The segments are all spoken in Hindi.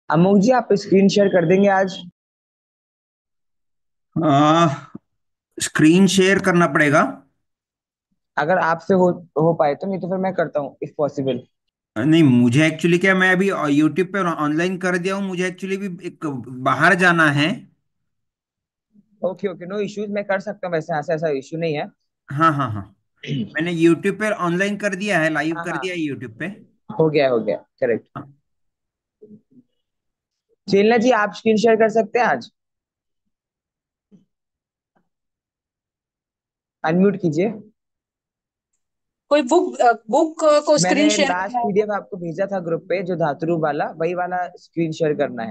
अमोक जी, आप स्क्रीन शेयर कर देंगे आज? स्क्रीन शेयर करना पड़ेगा। अगर आपसे हो पाए तो, नहीं तो फिर मैं करता हूँ इफ पॉसिबल। नहीं, मुझे एक्चुअली क्या, मैं अभी यूट्यूब पे ऑनलाइन कर दिया हूँ। मुझे एक्चुअली भी एक बाहर जाना है। ओके ओके, नो इश्यूज, मैं कर सकता हूँ वैसे, ऐसा ऐसा इशू नहीं है। हाँ हाँ हाँ। मैंने यूट्यूब पे ऑनलाइन कर दिया है, लाइव हाँ कर दिया है हाँ, यूट्यूब पे। हो गया करेक्ट। हाँ। चेलना जी, आप स्क्रीन शेयर कर सकते हैं आज? अनम्यूट कीजिए। कोई बुक को मैंने स्क्रीन शेयर लास्ट करना है? पीडीएफ आपको भेजा था ग्रुप पे, जो धातु वाला, वही वाला स्क्रीन शेयर करना सर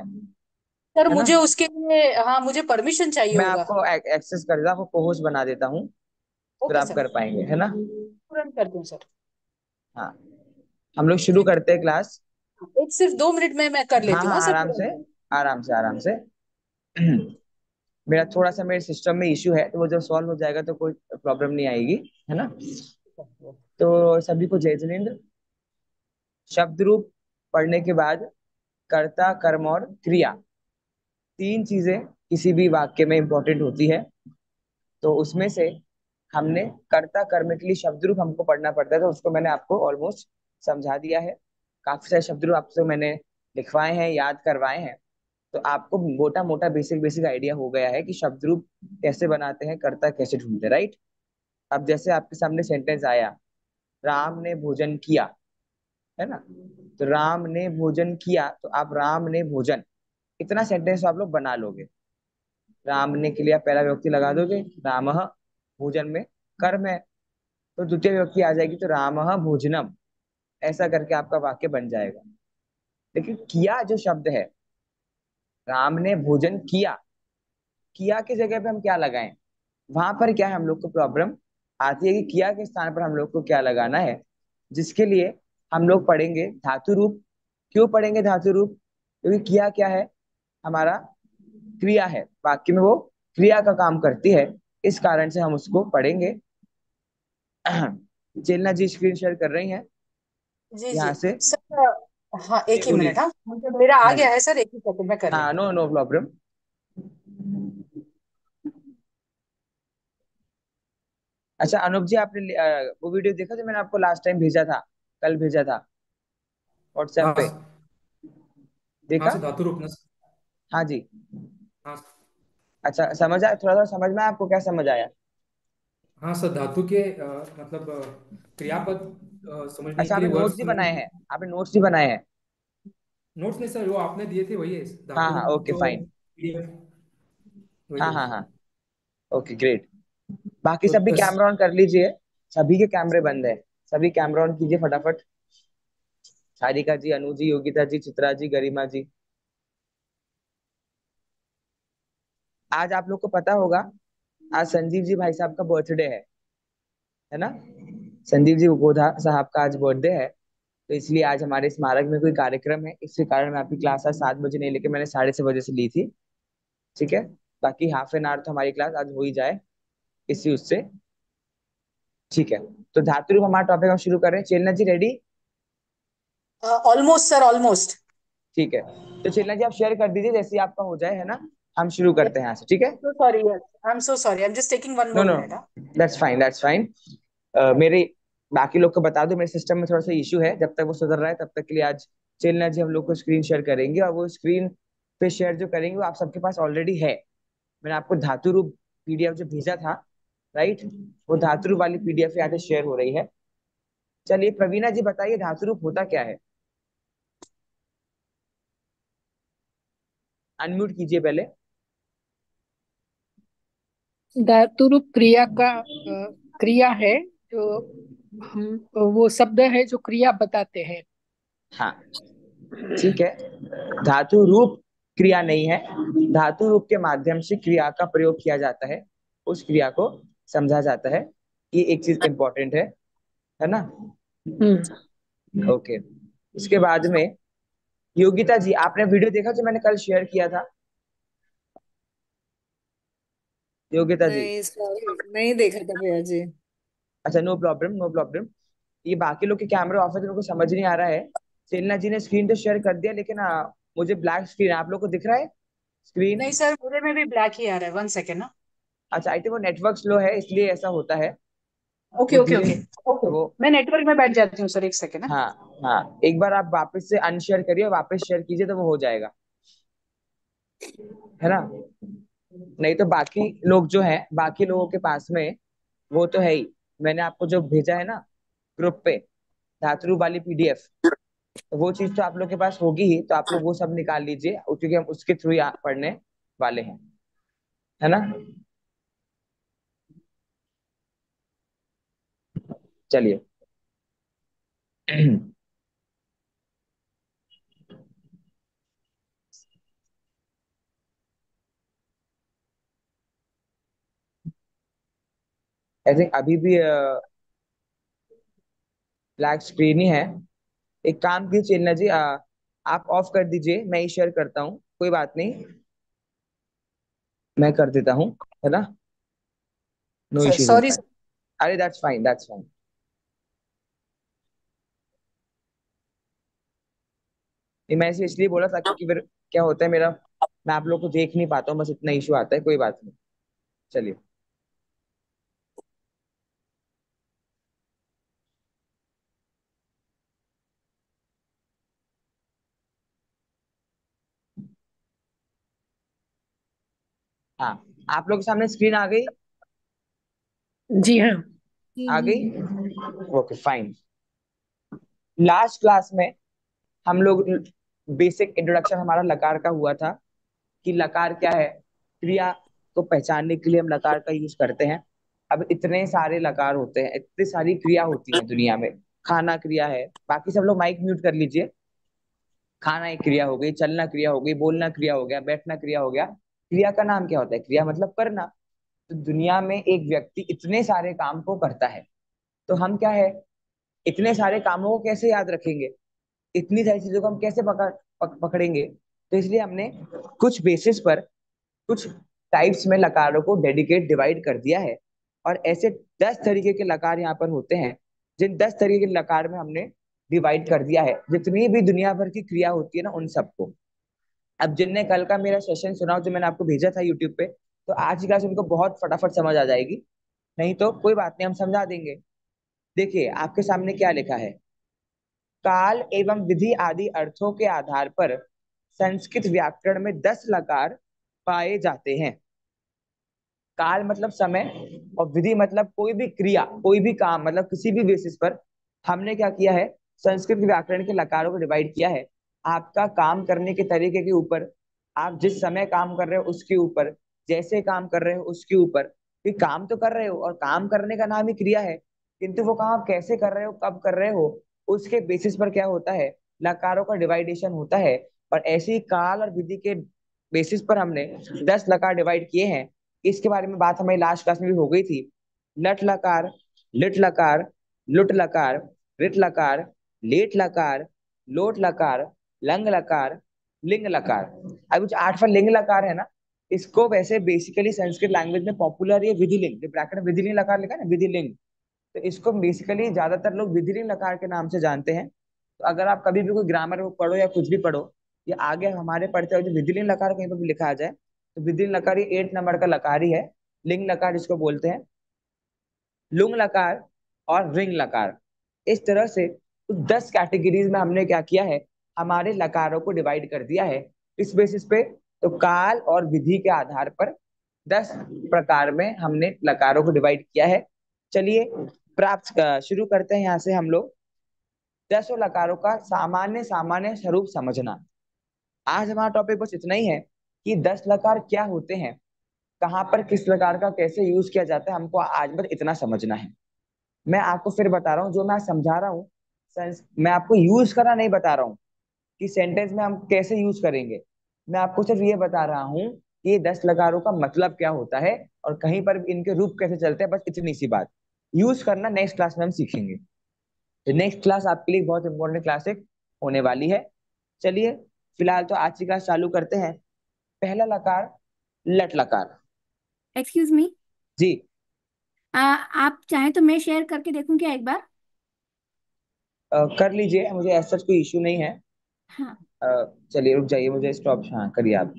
है ना? मुझे उसके लिए, हाँ, मुझे परमिशन चाहिए मैं होगा। आपको एक्सेस कर देता हूँ, आपको होस्ट बना देता हूँ, फिर ओके आप सर। कर पाएंगे, है ना? तुरंत कर दूं सर? हाँ, हम लोग शुरू करते हैं क्लास। एक सिर्फ 2 मिनट में मैं कर हाँ लेती हूँ, हाँ, हाँ सर, आराम से, तुरंत। आराम से, आराम से। मेरा थोड़ा सा मेरे सिस्टम में इशू है, तो वो जब सॉल्व हो जाएगा तो कोई प्रॉब्लम नहीं आएगी, है ना? तो सभी को जय जिनेन्द्र। शब्द रूप पढ़ने के बाद कर्ता, कर्म और क्रिया, तीन चीजें किसी भी वाक्य में इंपॉर्टेंट होती है। तो उसमें से हमने कर्ता कर्म के लिए शब्द रूप हमको पढ़ना पड़ता है, तो उसको मैंने आपको ऑलमोस्ट समझा दिया है। काफी सारे शब्द रूप आपसे मैंने लिखवाए हैं, याद करवाए हैं। तो आपको मोटा मोटा बेसिक बेसिक आइडिया हो गया है कि शब्द रूप कैसे बनाते हैं, कर्ता कैसे ढूंढते हैं, राइट? अब जैसे आपके सामने सेंटेंस आया, राम ने भोजन किया, है ना? तो राम ने भोजन किया, तो आप राम ने भोजन, इतना सेंटेंस आप लोग बना लोगे। राम ने के लिए आप पहला व्यक्ति लगा दोगे, रामः, भोजन में कर्म है, तो द्वितीय व्यक्ति आ जाएगी, तो रामः भोजनम, ऐसा करके आपका वाक्य बन जाएगा। लेकिन किया जो शब्द है, राम ने भोजन किया, किया की जगह पे हम क्या लगाएं? वहां पर क्या है, हम लोग को प्रॉब्लम आती है कि किया के स्थान पर हम लोग को क्या लगाना है, जिसके लिए हम लोग पढ़ेंगे धातु रूप। क्यों पढ़ेंगे धातु रूप? क्योंकि किया क्या है, हमारा क्रिया है, वाक्य में वो क्रिया का काम करती है, इस कारण से हम उसको पढ़ेंगे। चेलना जी स्क्रीन शेयर कर रही हैं जी जी यहाँ से? सर। हाँ, जी एक ही बोलिए। मिनट, हाँ, मुझे मेरा आ हाँ गया जी, है सर, एक ही सेकंड में कर हाँ, लेती हूँ। No no problem. अच्छा अनूप जी, आपने वो वीडियो देखा जो मैंने आपको लास्ट टाइम भेजा था, कल भेजा था व्हाट्सएप हाँ पे? हाँ देखा? सर, धातु रूप ना सर। हाँ जी। हाँ सर। अच्छा, समझ आया? थोड़ा थोड़ा समझ में आया? आपको क्या समझ आया? हाँ सर, धातु के मतलब क्रियापद समझने अच्छा, के आपने लिए, वर्ड नोट्स भी समझने बनाए के हैं? लिए। आपने नोट्स भी बनाए हैं? नोट्स नहीं सर, वो आपने दिए थे वही है। हाँ धातु हाँ, रूप ओके जो फाइन। PDF वही हाँ है हाँ सर। हाँ, ओके ग्रेट। बाकी तो सभी कैमरा ऑन कर लीजिए। सभी के कैमरे बंद है, सभी कैमरा ऑन कीजिए फटाफट। सारिका जी, अनु जी, योगिता जी, चित्रा जी, गरिमा जी। आज आप लोग को पता होगा, आज संजीव जी भाई साहब का बर्थडे है ना? संजीव जी गोधा साहब का आज बर्थडे है। तो इसलिए आज हमारे स्मारक में कोई कार्यक्रम है, इसके कारण मैं आपकी क्लास आज 7 बजे नहीं लेके मैंने 6:30 बजे से ली थी। ठीक है? बाकी हाफ एन आवर तो हमारी क्लास आज हो ही जाए इसी उससे। ठीक है, तो धातु रूप हमारा टॉपिक हम शुरू कर रहे हैं। चेलना जी रेडी? Almost sir, almost. ठीक है, तो चेलना जी आप शेयर कर दीजिए जैसे ही आपका हो जाए, है ना? हम शुरू करते हैं यहाँ से, ठीक है? So sorry, yes, I am so sorry, I am just taking one no more no, minute. That's fine, that's fine. मेरे बाकी लोग को बता दो, मेरे सिस्टम में थोड़ा सा इशू है, जब तक वो सुधर रहा है तब तक के लिए आज चेलना जी हम लोग को स्क्रीन शेयर करेंगे, और वो स्क्रीन पे शेयर जो करेंगे वो आप सबके पास ऑलरेडी है। मैंने आपको धातु रूप पीडीएफ जो भेजा था, राइट, वो धातु रूप वाली पीडीएफ यहाँ पे शेयर हो रही है। चलिए प्रवीणा जी बताइए, धातु रूप होता क्या है? अनम्यूट कीजिए पहले। धातुरूप क्रिया का क्रिया है, जो हम वो शब्द है जो क्रिया बताते हैं। हाँ, ठीक है। धातु रूप क्रिया नहीं है, धातु रूप के माध्यम से क्रिया का प्रयोग किया जाता है, उस क्रिया को समझा जाता है। ये एक चीज इंपॉर्टेंट है ना? हम्म। ओके। इसके बाद में योगिता जी, आपने वीडियो देखा जो मैंने कल शेयर किया था? योगिता जी? नहीं सॉरी, नहीं देखा था भैया जी। अच्छा, नो प्रॉब्लम, नो प्रॉब्लम। ये बाकी लोग के कैमरे ऑफ है तो उनको समझ नहीं आ रहा है। सेलिना जी ने स्क्रीन तो शेयर कर दिया, लेकिन मुझे ब्लैक स्क्रीन आप लोग को दिख रहा है स्क्रीन? नहीं सर, मेरे में भी ब्लैक ही आ रहा है, 1 सेकेंड ना। अच्छा, आई थिंक वो नेटवर्क स्लो है इसलिए ऐसा होता है। ओके वो ओके धीरे, ओके ओके, वो, मैं नेटवर्क में बैठ जाती हूँ सर, 1 सेकेंड ना। हाँ हाँ, एक बार आप वापस से अनशेयर करिए, वापस शेयर कीजिए तो वो हो जाएगा, है ना? नहीं तो बाकी लोग जो है, बाकी लोगों के पास में वो तो है ही। मैंने आपको जो भेजा है ना ग्रुप पे, धातु वाली पीडीएफ, तो वो चीज तो आप लोग के पास होगी ही, तो आप लोग वो सब निकाल लीजिए क्योंकि हम उसके थ्रू ही पढ़ने वाले हैं, है ना? चलिए। आई थिंक अभी भी ब्लैक स्क्रीन ही है। एक काम कीजिए चेन्ना जी, आप ऑफ कर दीजिए, मैं ही शेयर करता हूँ, कोई बात नहीं, मैं कर देता हूँ, है ना? No sir issues in sorry that. अरे दैट्स फाइन, दैट्स फाइन। मैं इसे इसलिए बोला था क्योंकि फिर क्या होता है मेरा, मैं आप लोग को देख नहीं पाता हूँ, बस इतना इशू आता है, कोई बात नहीं। चलिए। हाँ, आप लोग के सामने स्क्रीन आ गई? जी हाँ। जी आ जी। गई, ओके फाइन। लास्ट क्लास में हम लोग, बेसिक इंट्रोडक्शन हमारा लकार का हुआ था कि लकार क्या है, क्रिया को पहचानने के लिए हम लकार का यूज करते हैं। अब इतने सारे लकार होते हैं, इतनी सारी क्रिया होती है दुनिया में। खाना क्रिया है, बाकी सब लोग माइक म्यूट कर लीजिए। खाना एक क्रिया हो गई, चलना क्रिया हो गई, बोलना क्रिया हो गया, बैठना क्रिया हो गया। क्रिया का नाम क्या होता है? क्रिया मतलब करना। तो दुनिया में एक व्यक्ति इतने सारे काम को करता है, तो हम क्या है, इतने सारे कामों को कैसे याद रखेंगे, इतनी सारी चीजों को हम कैसे पकड़ेंगे? तो इसलिए हमने कुछ बेसिस पर कुछ टाइप्स में लकारों को डेडिकेट डिवाइड कर दिया है। और ऐसे 10 तरीके के लकार यहाँ पर होते हैं, जिन 10 तरीके के लकार में हमने डिवाइड कर दिया है जितनी भी दुनिया भर की क्रिया होती है ना उन सबको। अब जिनने कल का मेरा सेशन सुना, जो मैंने आपको भेजा था यूट्यूब पे, तो आज की क्लास उनको बहुत फटाफट समझ आ जाएगी। नहीं तो कोई बात नहीं, हम समझा देंगे। देखिए आपके सामने क्या लिखा है, काल एवं विधि आदि अर्थों के आधार पर संस्कृत व्याकरण में 10 लकार पाए जाते हैं। काल मतलब समय, और विधि मतलब कोई भी क्रिया, कोई भी काम, मतलब किसी भी बेसिस पर हमने क्या किया है, संस्कृत व्याकरण के लकारों को डिवाइड किया है। आपका काम करने के तरीके के ऊपर, आप जिस समय काम कर रहे हो उसके ऊपर, जैसे काम कर रहे हो उसके ऊपर, कि काम तो कर रहे हो और काम करने का नाम ही क्रिया है, किंतु वो काम आप कैसे कर रहे हो, कब कर रहे हो, उसके बेसिस पर क्या होता है, लकारों का डिवाइडेशन होता है। और ऐसे ही काल और विधि के बेसिस पर हमने 10 लकार डिवाइड किए हैं। इसके बारे में बात हमारी लास्ट क्लास में भी हो गई थी। लट लकार, लिट लकार, लुट लकार, रिट लकार, लेट लकार, लोट लकार, लंग लकार, लिंग लकार। अब जो 8वां लिंग लकार है ना, इसको वैसे बेसिकली संस्कृत लैंग्वेज में पॉपुलर ये विधिलिंग, जो ब्रैकेट में विधिलिंग लकार लिखा है ना, विधिलिंग, तो इसको बेसिकली ज्यादातर लोग विधिलिंग लकार के नाम से जानते हैं। तो अगर आप कभी भी कोई ग्रामर बुक पढ़ो या कुछ भी पढ़ो, या आगे हमारे पढ़ते हुए जो विधिलिंग लकार कहीं पर भी लिखा आ जाए, तो विधिलिंग लकार ये 8 नंबर का लकार ही है। लिंग लकार इसको बोलते हैं, लुंग लकार और रिंग लकार। इस तरह से 10 कैटेगरीज में हमने क्या किया है, हमारे लकारों को डिवाइड कर दिया है। इस बेसिस पे तो काल और विधि के आधार पर 10 प्रकार में हमने लकारों को डिवाइड किया है। चलिए प्राप्त शुरू करते हैं यहाँ से हम लोग। 10 लकारों का सामान्य सामान्य स्वरूप समझना। आज हमारा टॉपिक बस इतना ही है कि 10 लकार क्या होते हैं, कहाँ पर किस प्रकार का कैसे यूज किया जाता है, हमको आज बस इतना समझना है। मैं आपको फिर बता रहा हूँ, जो मैं समझा रहा हूँ, मैं आपको यूज करना नहीं बता रहा हूँ कि सेंटेंस में हम कैसे यूज करेंगे। मैं आपको सिर्फ ये बता रहा हूँ कि ये 10 लकारों का मतलब क्या होता है और कहीं पर इनके रूप कैसे चलते हैं, बस इतनी सी बात। यूज करना नेक्स्ट क्लास में हम सीखेंगे। तो नेक्स्ट क्लास आपके लिए बहुत इंपॉर्टेंट क्लास एक होने वाली है। चलिए फिलहाल तो आज की क्लास चालू करते हैं। पहला लकार, लट लकार। Excuse me. जी। आप चाहें तो मैं शेयर करके देखूं क्या एक बार? कर लीजिए, मुझे ऐसा कोई इशू नहीं है। हाँ। चलिए रुक जाइए, मुझे स्टॉप, हाँ करिए आप।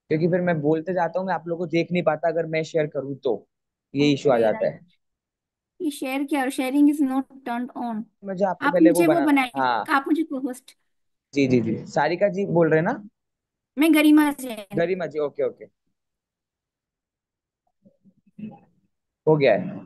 क्योंकि फिर मैं बोलते जाता हूँ, मैं आप लोगों को देख नहीं पाता अगर मैं शेयर करूँ तो, ये इशू आ ओके जाता राइट। है। ये शेयर किया और sharing is not turn on. मुझे आपको आप पहले वो मुझे वो बना, बनाए, हाँ। आप मुझे को होस्ट। जी जी जी, सारिका जी बोल रहे हैं ना? मैं गरिमा जैन। गरिमा जी, ओके ओके, हो गया है।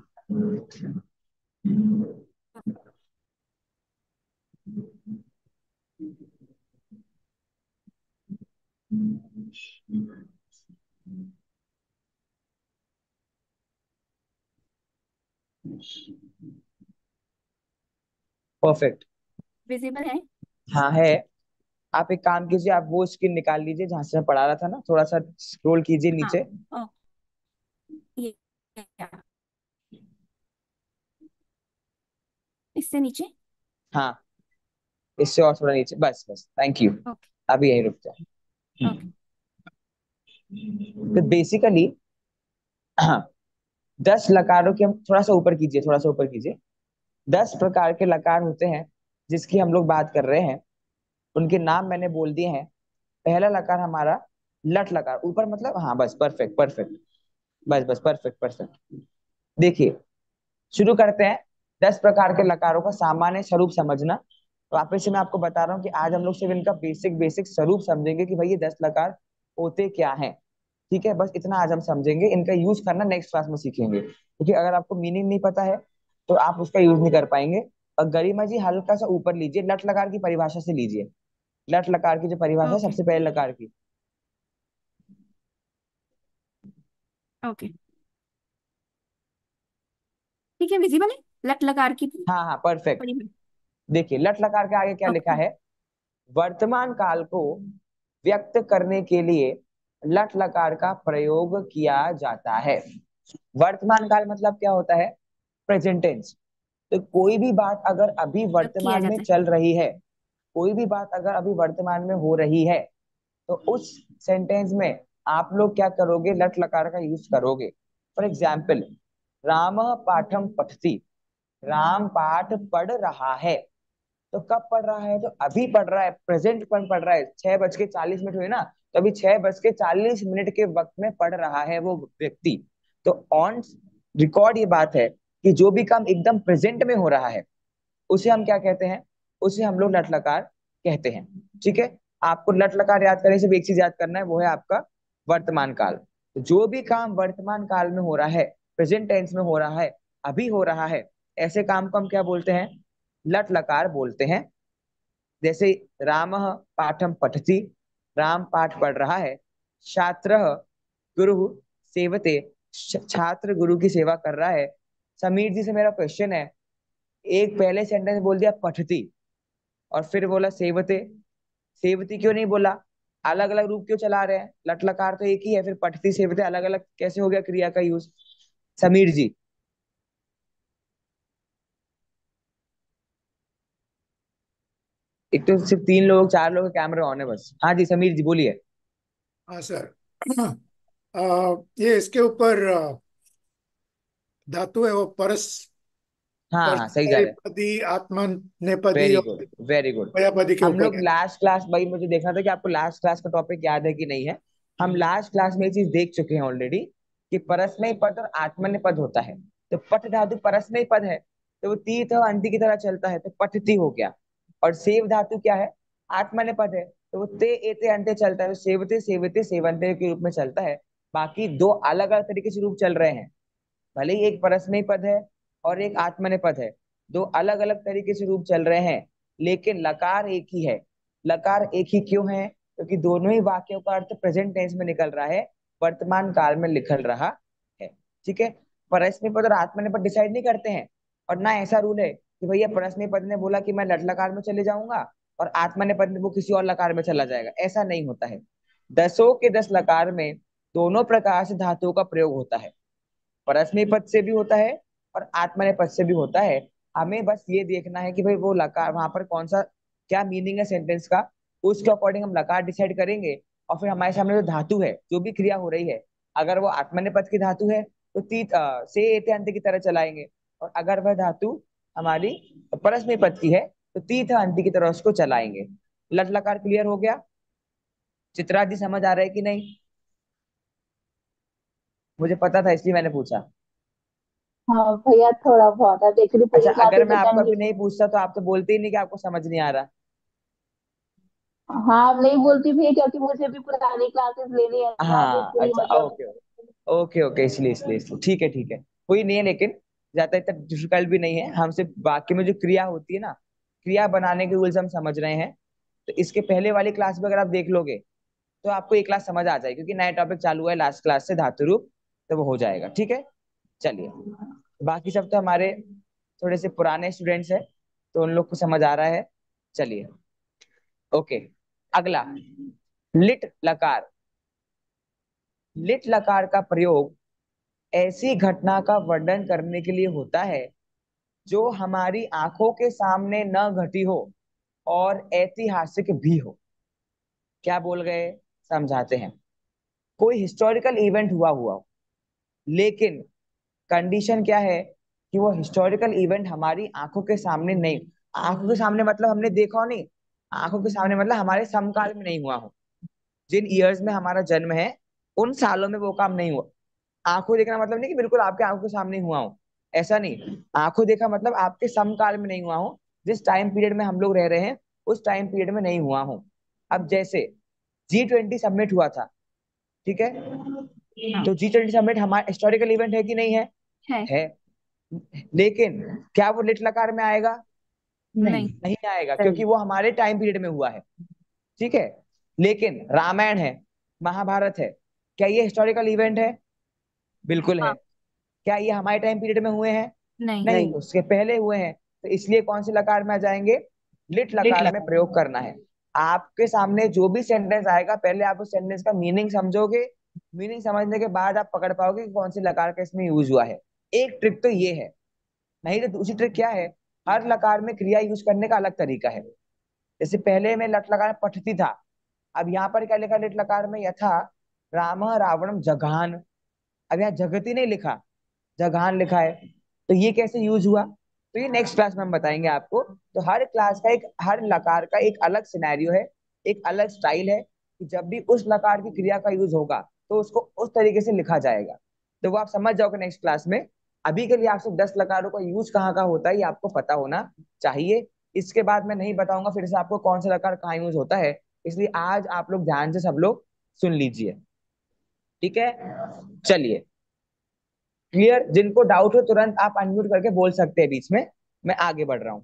परफेक्ट। विजिबल है। हाँ है। आप एक काम कीजिए, आप वो स्क्रीन निकाल लीजिए जहां से मैं पढ़ा रहा था ना, थोड़ा सा स्क्रॉल कीजिए हाँ। नीचे। ओ ये क्या? इससे नीचे। हाँ, इससे और थोड़ा नीचे, बस बस, थैंक यू। ओके। अभी यही रुक जाए। ओके। तो बेसिकली, हाँ, 10 लकारों की, हम थोड़ा सा ऊपर कीजिए, थोड़ा सा ऊपर कीजिए। 10 प्रकार के लकार होते हैं जिसकी हम लोग बात कर रहे हैं। उनके नाम मैंने बोल दिए हैं। पहला लकार हमारा लट लकार, ऊपर मतलब, हाँ बस, परफेक्ट परफेक्ट, बस बस, परफेक्ट परफेक्ट। देखिए, शुरू करते हैं। 10 प्रकार के लकारों का सामान्य स्वरूप समझना। वापस से मैं आपको बता रहा हूँ कि आज हम लोग सिर्फ इनका बेसिक बेसिक स्वरूप समझेंगे कि भाई ये 10 लकार होते क्या हैं। ठीक है, बस इतना आज हम समझेंगे, इनका यूज करना नेक्स्ट क्लास में सीखेंगे, क्योंकि अगर आपको मीनिंग नहीं पता है तो आप उसका यूज नहीं कर पाएंगे। और गरिमा जी हल्का सा ऊपर लीजिए, लट लकार की परिभाषा से लीजिए। लट लकार की जो परिभाषा है ओके। सबसे पहले लकार की। ओके ठीक है, विजिबल है लट लकार की हाँ हाँ, परफेक्ट। परिभाषा। देखिए, लट लकार के आगे क्या लिखा ओके। है? वर्तमान काल को व्यक्त करने के लिए लट लकार का प्रयोग किया जाता है। वर्तमान काल मतलब क्या होता है? Present tense. तो कोई भी बात अगर अभी जब किया वर्तमान में जाता है। चल रही है, कोई भी बात अगर अभी वर्तमान में हो रही है, तो उस सेंटेंस में आप लोग क्या करोगे? लट लकार का यूज करोगे। फॉर एग्जाम्पल, राम पाठम पठती, राम पाठ पढ़ रहा है। तो कब पढ़ रहा है? तो अभी पढ़ रहा है, प्रेजेंट पर पढ़ रहा है। 6:40 हुए ना, तो अभी 6:40 के वक्त में पढ़ रहा है वो व्यक्ति। तो ऑन रिकॉर्ड ये बात है कि जो भी काम एकदम प्रेजेंट में हो रहा है, उसे हम क्या कहते हैं? उसे हम लोग लट लकार कहते हैं। ठीक है, आपको लट लकार याद करने से भी एक चीज याद करना है, वो है आपका वर्तमान काल। तो जो भी काम वर्तमान काल में हो रहा है, प्रेजेंट टेंस में हो रहा है, अभी हो रहा है, ऐसे काम को हम क्या बोलते हैं? लट लकार बोलते हैं। जैसे राम पाठम पठति, राम पाठ पढ़ रहा है। छात्र गुरु सेवते, छात्र गुरु की सेवा कर रहा है। समीर जी से मेरा क्वेश्चन है, एक पहले सेंटेंस बोल दिया पठती और फिर बोला सेवते, सेवती क्यों नहीं बोला? अलग अलग रूप क्यों चला रहे हैं? लट लकार तो एक ही है, फिर पठती सेवते अलग अलग कैसे हो गया क्रिया का यूज? समीर जी। एक तो सिर्फ 3 लोग 4 लोग कैमरा ऑन है बस। हाँ जी, समीर जी बोलिए। हाँ सर। ये इसके ऊपर धातु है वो परस, हाँ हाँ, सही जा रहे हैं। परस्मैपदी, आत्मनेपदी वेरी गुड और वेरी गुड। क्रियापदी के हम ऊपर लोग है। लास्ट क्लास, भाई मुझे देखना था कि आपको लास्ट क्लास का टॉपिक याद है कि नहीं है। हम लास्ट क्लास में ये चीज देख चुके हैं ऑलरेडी कि परस्मय पद और आत्मनेय पद होता है। तो पठ धातु परस्मय पद है, तो वो तीर्थ और अंति की तरह चलता है, तो पठती हो गया। और सेव धातु क्या है? आत्मनेय पद है, तो वो ते एते अंत्य चलता है, तो सेवते सेवते सेवंते के रूप में चलता है। बाकी दो अलग अलग तरीके से रूप चल रहे हैं। भले ही एक परस्मय पद है और एक आत्मनेय पद है, दो अलग अलग तरीके से रूप चल रहे हैं, लेकिन लकार एक ही है। लकार एक ही क्यों है? क्योंकि दोनों ही वाक्यों का अर्थ प्रेजेंट टेंस में निकल रहा है, वर्तमान काल में निकल रहा है। ठीक है, परस्मय पद और आत्मनेय पद डिसाइड नहीं करते हैं। और ना ऐसा रूल है कि भैया परस्मय पद ने बोला कि मैं लट लकार में चले जाऊंगा और आत्मनेय पद ने वो किसी और लकार में चला जाएगा, ऐसा नहीं होता है। 10 के 10 लकार में दोनों प्रकार से धातुओं का प्रयोग होता है। परस्मय पद से भी होता है और आत्मनेय पद से भी होता है। हमें बस ये देखना है कि भाई वो लकार वहां पर कौन सा, क्या मीनिंग है सेंटेंस का, उसके अकॉर्डिंग हम लकार डिसाइड करेंगे। और फिर हमारे सामने जो धातु है, जो भी क्रिया हो रही है, अगर वो आत्मनेय पद की धातु है तो से एते अंत की तरह चलाएंगे। और अगर वह धातु हमारी परस्मै पद की है, तो तीर्थ अंति की तरह उसको चलाएंगे। लट लकार क्लियर हो गया? चित्रा जी समझ आ रहा है कि नहीं? मुझे पता था इसलिए मैंने पूछा। हाँ भैया थोड़ा बहुत, अब एक्चुअली अच्छा, पूरी अगर क्लासेस मैं आपको अटेंड अभी नहीं नहीं की। पूछता तो आप तो बोलते ही नहीं कि आपको समझ नहीं आ रहा। हाँ अब नहीं बोलती भी, क्योंकि मुझे भी पुरानी क्लासेस लेनी है ना अभी हाँ पूरी अच्छा, मतलब। ओके ओके ओके, इसलिए इसलिए इसलिए ठीक है ठीक है, कोई नहीं है, लेकिन ज्यादा इतना डिफिकल्ट भी नहीं है। हम सिर्फ बाकी में जो क्रिया होती है ना, क्रिया बनाने के रूल्स हम समझ रहे हैं। तो इसके पहले वाली क्लास में अगर आप देख लोगे तो आपको एक क्लास समझ आ जाएगी, क्योंकि नया टॉपिक चालू है लास्ट क्लास से, धातु रूप। तो वो हो जाएगा, ठीक है। चलिए, बाकी सब तो हमारे थोड़े से पुराने स्टूडेंट्स हैं, तो उन लोग को समझ आ रहा है। चलिए, ओके। अगला, लिट लकार। लिट लकार का प्रयोग ऐसी घटना का वर्णन करने के लिए होता है जो हमारी आंखों के सामने न घटी हो और ऐतिहासिक भी हो। क्या बोल गए, समझाते हैं। कोई हिस्टोरिकल इवेंट हुआ हो, लेकिन कंडीशन क्या है कि वो हिस्टोरिकल इवेंट हमारी आंखों के सामने नहीं, आंखों के सामने मतलब हमने देखा हो नहीं, आंखों के सामने मतलब हमारे समकाल में नहीं हुआ हो। जिन ईयर्स में हमारा जन्म है उन सालों में वो काम नहीं हुआ। आंखों देखना मतलब नहीं कि बिल्कुल आपके आंखों के सामने हुआ हो, ऐसा नहीं। आंखों देखा मतलब आपके समकाल में नहीं हुआ हो, जिस टाइम पीरियड में हम लोग रह रहे हैं उस टाइम पीरियड में नहीं हुआ हो। अब जैसे G20 सबमिट हुआ था, ठीक है, तो G20 सबमिट हमारा हिस्टोरिकल इवेंट है कि नहीं है? है। है। लेकिन क्या वो लिट लकार में आएगा? नहीं। नहीं आएगा, नहीं। क्योंकि वो हमारे टाइम पीरियड में हुआ है, ठीक है। लेकिन रामायण है, महाभारत है, क्या ये हिस्टोरिकल इवेंट है? बिल्कुल है। हाँ। क्या ये हमारे टाइम पीरियड में हुए हैं? नहीं। नहीं, नहीं। उसके पहले हुए हैं। तो इसलिए कौन से लकार में आ जाएंगे? लिट लिट लकार में लगा। प्रयोग करना है। आपके सामने जो भी सेंटेंस आएगा, पहले आप उस सेंटेंस का मीनिंग समझोगे। मीनिंग समझने के बाद आप पकड़ पाओगे कि कौन से लकार का इसमें यूज हुआ है। एक ट्रिक तो ये है, नहीं तो दूसरी ट्रिक क्या है, हर लकार में क्रिया यूज करने का अलग तरीका है। जैसे पहले में लट लकार में पठती था, अब यहाँ पर क्या लिखा लिट लकार में? यथा राम रावणम जघान। अब यहाँ जगती नहीं लिखा, जघान लिखा है। तो ये कैसे यूज हुआ, तो ये नेक्स्ट क्लास में हम बताएंगे आपको। तो हर क्लास का एक, हर लकार का एक अलग सिनेरियो है, एक अलग स्टाइल है, कि जब भी उस लकार की क्रिया का यूज होगा तो उसको उस तरीके से लिखा जाएगा। तो वो आप समझ जाओगे नेक्स्ट क्लास में। अभी के लिए आपसे 10 लकारों का यूज कहाँ का होता है ये आपको पता होना चाहिए। इसके बाद मैं नहीं बताऊंगा फिर से आपको कौन सा लकार कहाँ यूज होता है, इसलिए आज आप लोग ध्यान से सब लोग सुन लीजिए, ठीक है। चलिए, क्लियर? जिनको डाउट हो तुरंत आप अनम्यूट करके बोल सकते हैं बीच में, मैं आगे बढ़ रहा हूं।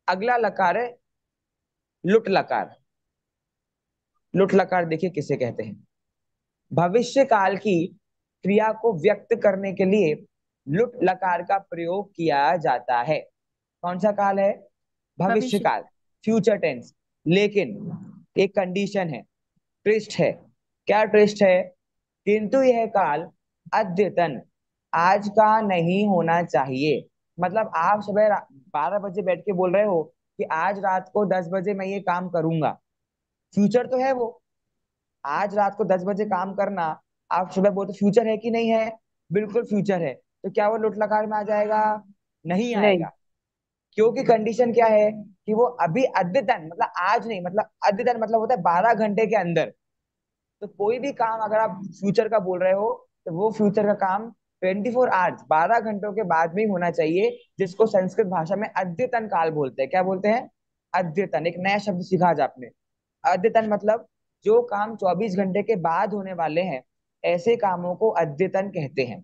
अगला लकार है लुट लकार। लुट लकार देखिए किसे कहते हैं। भविष्य काल की क्रिया को व्यक्त करने के लिए लुट लकार का प्रयोग किया जाता है। कौन सा काल है? भविष्य भविष्य। काल, फ्यूचर टेंस। लेकिन एक कंडीशन है, ट्विस्ट है। क्या ट्विस्ट है? किंतु यह काल अद्यतन, आज का नहीं होना चाहिए। मतलब आप सुबह 12 बजे बैठ के बोल रहे हो कि आज रात को 10 बजे मैं ये काम करूंगा, फ्यूचर तो है वो। आज रात को 10 बजे काम करना, आप सुबह बोलते, फ्यूचर है कि नहीं है? बिल्कुल फ्यूचर है। तो क्या वो लुट लकार में आ जाएगा? नहीं नहीं। आएगा, क्योंकि कंडीशन क्या है कि वो अभी अद्यतन मतलब आज नहीं, मतलब अद्यतन मतलब होता है 12 घंटे के अंदर। तो कोई भी काम अगर आप फ्यूचर का बोल रहे हो तो वो फ्यूचर का काम 24 आवर्स, 12 घंटों के बाद में ही होना चाहिए, जिसको संस्कृत भाषा में अद्यतन काल बोलते हैं। क्या बोलते हैं? अद्यतन। एक नया शब्द सीखा आज आपने, अद्यतन। मतलब जो काम 24 घंटे के बाद होने वाले हैं, ऐसे कामों को अद्यतन कहते हैं।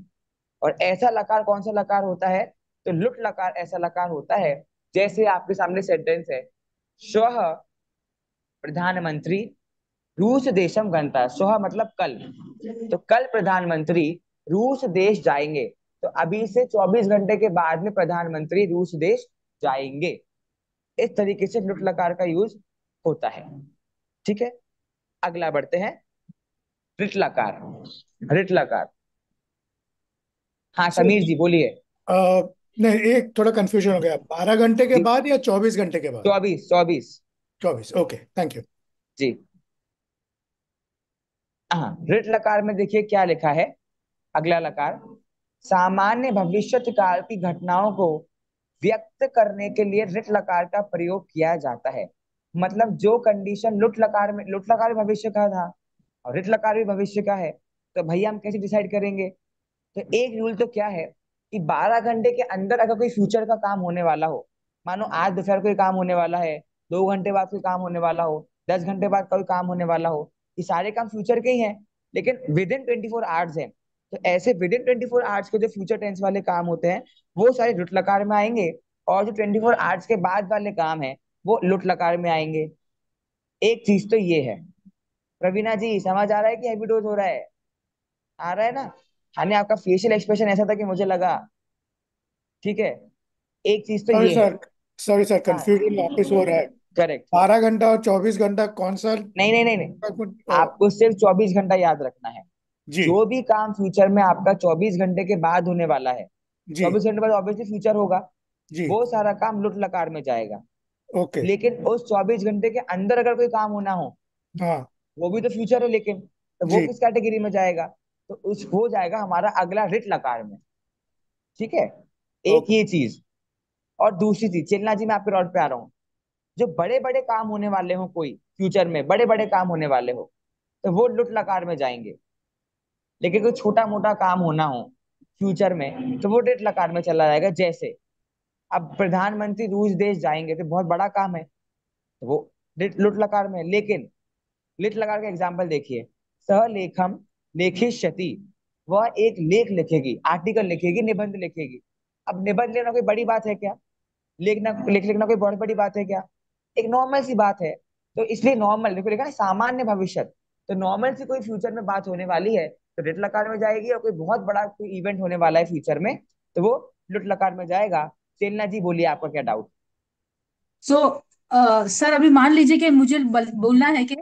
और ऐसा लकार कौन सा लकार होता है? तो लुट लकार ऐसा लकार होता है, जैसे आपके सामने सेंटेंस है, श्वः प्रधानमंत्री रूस देशम गंता। स्वः मतलब कल, तो कल प्रधानमंत्री रूस देश जाएंगे। तो अभी से 24 घंटे के बाद में प्रधानमंत्री रूस देश जाएंगे। इस तरीके से लुट लकार का यूज होता है, ठीक है। अगला बढ़ते हैं, रिट लकार। रिट लकार, हाँ सर समीर जी बोलिए। नहीं, एक थोड़ा कंफ्यूजन हो गया, 12 घंटे के जी, बाद या 24 घंटे के बाद? 24 24। 24, ओके, थैंक यू। जी, हाँ। रिट लकार में देखिए क्या लिखा है। अगला लकार, सामान्य भविष्यत काल की घटनाओं को व्यक्त करने के लिए रिट लकार का प्रयोग किया जाता है। मतलब जो कंडीशन लुट लकार भविष्य का था और रिट लकार भी भविष्य का है, तो भैया हम कैसे डिसाइड करेंगे? तो एक रूल तो क्या है कि 12 घंटे के अंदर अगर कोई फ्यूचर का काम होने वाला हो, मानो आज दोपहर कोई काम होने वाला है, 2 घंटे बाद कोई काम होने वाला हो, 10 घंटे बाद कोई काम होने वाला हो, ये सारे काम फ्यूचर के ही हैं, लेकिन विद इन 24 आवर्स है। तो ऐसे विद इन 24 आवर्स के जो फ्यूचर टेंस वाले काम होते हैं वो सारे लुट लकार में आएंगे, और जो 24 आवर्स के बाद वाले काम है वो लुट लकार में आएंगे। एक चीज तो ये है। प्रवीणा जी समझ आ रहा है कि हैवी डोज हो रहा है? आ रहा है ना? यानी आपका फेशियल एक्सप्रेशन ऐसा था कि मुझे लगा। ठीक है, एक चीज तो सॉरी ये है। सर, सॉरी सर, हाँ, कंफ्यूजन वापस हो रहा है। करेक्ट। 12 घंटा और 24 घंटा कौन सा? नहीं नहीं नहीं नहीं, ओ, आपको सिर्फ 24 घंटा याद रखना है। जी जो भी काम फ्यूचर में आपका 24 घंटे के बाद होने वाला है, जी 24 घंटे बाद ऑब्वियसली फ्यूचर होगा, जी। वो सारा काम लुट लकार में जाएगा। ओके। लेकिन उस 24 घंटे के अंदर अगर कोई काम होना हो, हाँ वो भी तो फ्यूचर है, लेकिन तो वो जी। किस कैटेगरी में जाएगा? तो उस हो जाएगा हमारा अगला रिट लकार में। ठीक है, एक ओके। ये चीज। और दूसरी चीज, चलना जी मैं आपके रॉड पे आ रहा हूँ। जो बड़े बड़े काम होने वाले हो, कोई फ्यूचर में बड़े बड़े काम होने वाले हो, तो वो लुट लकार में जाएंगे। लेकिन कोई छोटा मोटा काम होना हो फ्यूचर में, तो वो रिट लकार में चला जाएगा। जैसे अब प्रधानमंत्री रूस देश जाएंगे, तो बहुत बड़ा काम है, तो वो लुट लकार में। लेकिन लिट लकार का एग्जाम्पल देखिए, सहलेखम लेखिष्यति, वह एक लेख लिखेगी, आर्टिकल लिखेगी, निबंध लिखेगी। अब निबंध लेना कोई बड़ी बात है क्या? लेख लिखना कोई बहुत बड़ी बात है क्या? एक नॉर्मल सी बात है। तो इसलिए नॉर्मल देखो, लिखा है सामान्य भविष्य, तो नॉर्मल सी कोई फ्यूचर में बात होने वाली है तो लिट लकार में जाएगी, और कोई बहुत बड़ा कोई इवेंट होने वाला है फ्यूचर में, तो वो लुट लकार में जाएगा। चेलना जी बोलिए, आपका क्या डाउट? सो सर अभी मान लीजिए कि मुझे बोलना है कि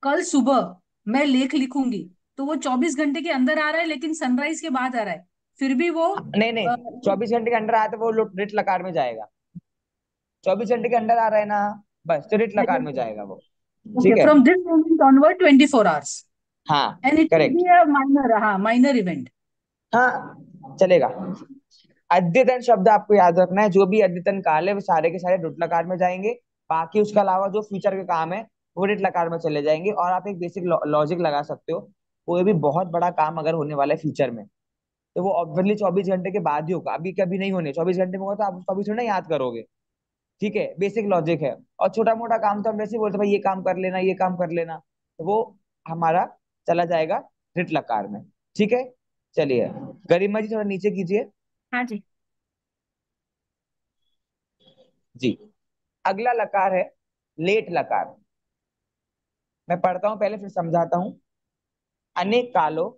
कल सुबह मैं लेख लिखूंगी, तो वो 24 घंटे के अंदर आ रहा है लेकिन सनराइज के बाद आ रहा है, फिर भी वो नहीं नहीं, 24 घंटे के अंदर आया तो वो रिट लकार में जाएगा। 24 घंटे के अंदर आ रहा है ना, बस तो रिट लकार में जाएगा वो। ओके, ठीक है, from this moment onward 24 hours, हाँ and it will correct, be a minor, हाँ माइनर इवेंट। हाँ चलेगा। अद्यतन शब्द आपको याद रखना है, जो भी अद्यतन काल है वो सारे के सारे रुट लकार में जाएंगे। बाकी उसके अलावा जो फ्यूचर के काम है वो रिट लकार में चले जाएंगे। और आप एक बेसिक लॉजिक लगा सकते हो, कोई भी बहुत बड़ा काम अगर होने वाला है फ्यूचर में, तो वो ऑब्वियसली 24 घंटे के बाद ही होगा। अभी कभी नहीं होने, 24 घंटे में होगा तो आप उसको अभी थोड़ा ना याद करोगे। ठीक है, बेसिक लॉजिक है। और छोटा मोटा काम तो हम वैसे ही बोलते हैं, भाई ये काम कर लेना, ये काम कर लेना, तो वो हमारा चला जाएगा रिट लकार में। ठीक है, चलिए गरिमा जी थोड़ा नीचे कीजिए। हाँ जी। जी, अगला लकार है लेट लकार। मैं पढ़ता हूं पहले फिर समझाता हूं। अनेक कालों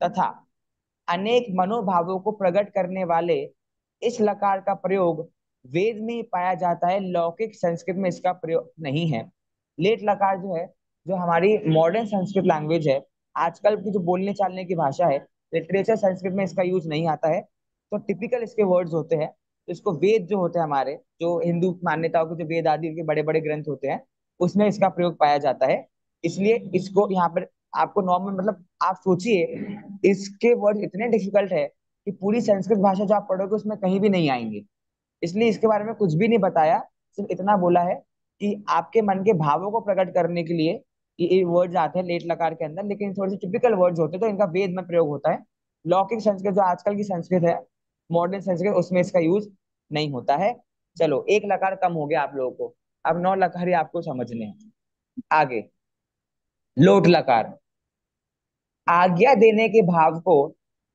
तथा अनेक मनोभावों को प्रकट करने वाले इस लकार का प्रयोग वेद में ही पाया जाता है, लौकिक संस्कृत में इसका प्रयोग नहीं है। लेट लकार जो है, जो हमारी मॉडर्न संस्कृत लैंग्वेज है, आजकल की जो बोलने चालने की भाषा है, लिटरेचर संस्कृत में इसका यूज नहीं आता है। तो टिपिकल इसके वर्ड्स होते हैं, तो इसको वेद जो होते हैं, हमारे जो हिंदू मान्यताओं के जो वेद आदि के बड़े बड़े ग्रंथ होते हैं, उसमें इसका प्रयोग पाया जाता है। इसलिए इसको यहाँ पर आपको नॉर्मल, मतलब आप सोचिए इसके वर्ड इतने डिफिकल्ट है कि पूरी संस्कृत भाषा जो आप पढ़ोगे उसमें कहीं भी नहीं आएंगे। इसलिए इसके बारे में कुछ भी नहीं बताया, सिर्फ इतना बोला है कि आपके मन के भावों को प्रकट करने के लिए ये वर्ड्स आते हैं लेट लकार के अंदर, लेकिन थोड़े से टिपिकल वर्ड्स होते हैं, तो इनका वेद में प्रयोग होता है। लौकिक संस्कृत जो आजकल की संस्कृत है, मॉडर्न संस्कृत, उसमें इसका यूज नहीं होता है। चलो एक लकार कम हो गया आप लोगों को, अब 9 लकार ही आपको समझने हैं। आगे लोट लकार, आज्ञा देने के भाव को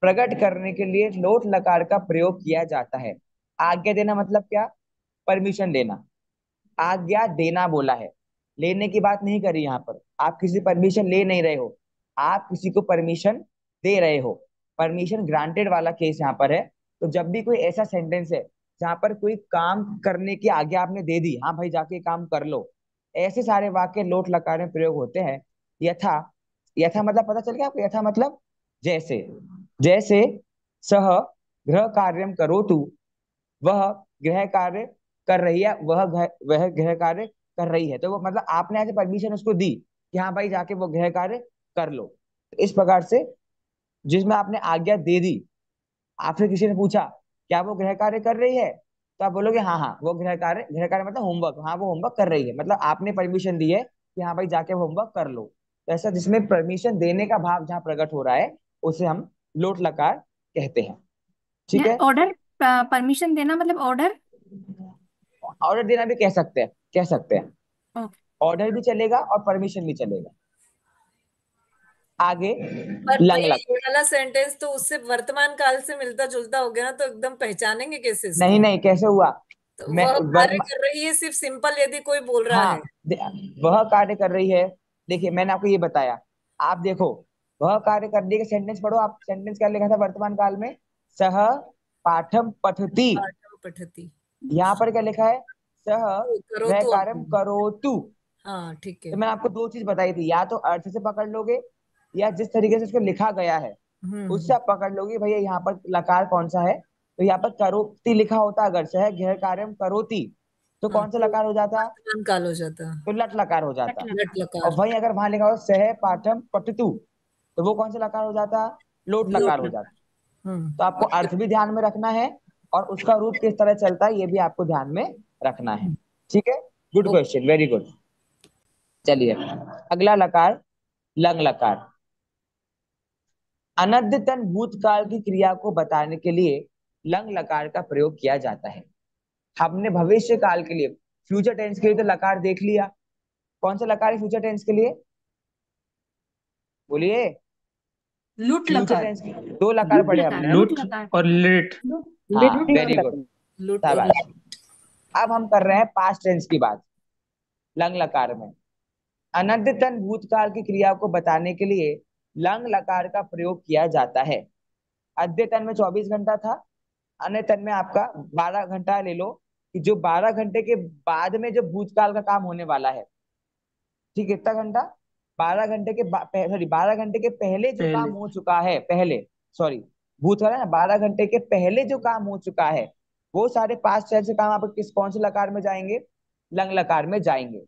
प्रकट करने के लिए लोट लकार का प्रयोग किया जाता है। आज्ञा देना मतलब क्या? परमिशन देना। आज्ञा देना बोला है, लेने की बात नहीं करी यहाँ पर। आप किसी परमिशन ले नहीं रहे हो, आप किसी को परमिशन दे रहे हो। परमिशन ग्रांटेड वाला केस यहाँ पर है। तो जब भी कोई ऐसा सेंटेंस है जहां पर कोई काम करने की आज्ञा आपने दे दी, हाँ भाई जाके काम कर लो, ऐसे सारे वाक्य लोट लकार में प्रयोग होते हैं। यथा, यथा मतलब पता चल गया आपको? यथा मतलब जैसे, जैसे सह गृह कार्यम करोतु, वह गृह कार्य कर रही है, वह गृह कार्य कर रही है। तो वो मतलब आपने ऐसे परमिशन उसको दी कि हाँ भाई जाके वो गृह कार्य कर लो। तो इस प्रकार से जिसमें आपने आज्ञा दे दी, आपसे किसी ने पूछा क्या वो गृह कार्य कर रही है, तो आप बोलोगे हाँ हाँ वो गृह कार्य मतलब होमवर्क, हाँ वो होमवर्क कर रही है, मतलब आपने परमिशन दी है कि हाँ भाई जाके होमवर्क कर लो। तो ऐसा जिसमें परमिशन देने का भाव जहाँ प्रकट हो रहा है उसे हम लोट लकार कहते हैं। ठीक है। ऑर्डर, परमिशन देना मतलब ऑर्डर। ऑर्डर देना भी कह सकते हैं, कह सकते हैं। ऑर्डर भी चलेगा और परमिशन भी चलेगा। आगे पर लंग लग। ये वाला सेंटेंस तो उससे वर्तमान काल से मिलता जुलता हो गया ना, तो एकदम पहचानेंगे कैसे नहीं इसको? नहीं, कैसे हुआ? तो मैं वह कार्य वर्म कर रही है, सिर्फ सिंपल यदि कोई बोल रहा हाँ है। दे- वह कार्य कर रही है। देखिए मैंने आपको ये बताया, आप देखो वह कार्य कर रही है, सेंटेंस पढ़ो आप, सेंटेंस क्या लिखा था वर्तमान काल में? सह पाठम पठति। पाठम पठती। यहाँ पर क्या लिखा है? सह करो वह तो कार्यम अब। करोतु। हाँ ठीक है। तो मैंने आपको दो चीज बताई थी, या तो अर्थ से पकड़ लोगे या जिस तरीके से उसको लिखा गया है उससे हम्म। आप पकड़ लोगे भैया यहाँ पर लकार कौन सा है। तो यहाँ पर करोति लिखा होता अगर से है गृह कार्यम करोति, तो हाँ कौन सा तो लकार हो जाता? वर्तमान काल हो जाता। तो लट लकार हो जाता। लट और लकार। वहीं अगर वहां लिखा हो सह पाठम पठतु, तो वो कौन सा लकार हो जाता? लोट लोट लकार हो जाता। लकार। हम्म। तो आपको अर्थ भी ध्यान में रखना है और उसका रूप किस तरह चलता है ये भी आपको ध्यान में रखना है। ठीक है, good okay. Question, very good. चलिए अगला लकार लंग लकार। अनद्यतन भूतकाल की क्रिया को बताने के लिए लंग लकार का प्रयोग किया जाता है। हमने भविष्य काल के लिए, फ्यूचर टेंस के लिए तो लकार देख लिया। कौन सा लकार है फ्यूचर टेंस के लिए? बोलिए। लुट फ्यूचर लकार। टेंस के दो लकार लूट पढ़े लकार, हमने। लूट लुट लकार। और लिट। लुट हाँ लिट वेरी लकार। गुड, लुट और शाबाश। अब हम कर रहे हैं पास्ट टेंस की बात लंग लकार में। अनद्यतन भूतकाल की क्रिया को बताने के लिए लंग लकार का प्रयोग किया जाता है। अद्यतन में 24 घंटा था, अनतन में आपका 12 घंटा ले लो, कि जो 12 घंटे के बाद में जो भूतकाल का काम होने वाला है। ठीक है, कितना घंटा? 12 घंटे के सॉरी 12 घंटे के पहले जो काम पहले। हो चुका है, पहले, सॉरी, भूतकाल है ना, 12 घंटे के पहले जो काम हो चुका है वो सारे पास्ट टेंस से काम आप किस कौन से लकार में जाएंगे? लंग लकार में जाएंगे।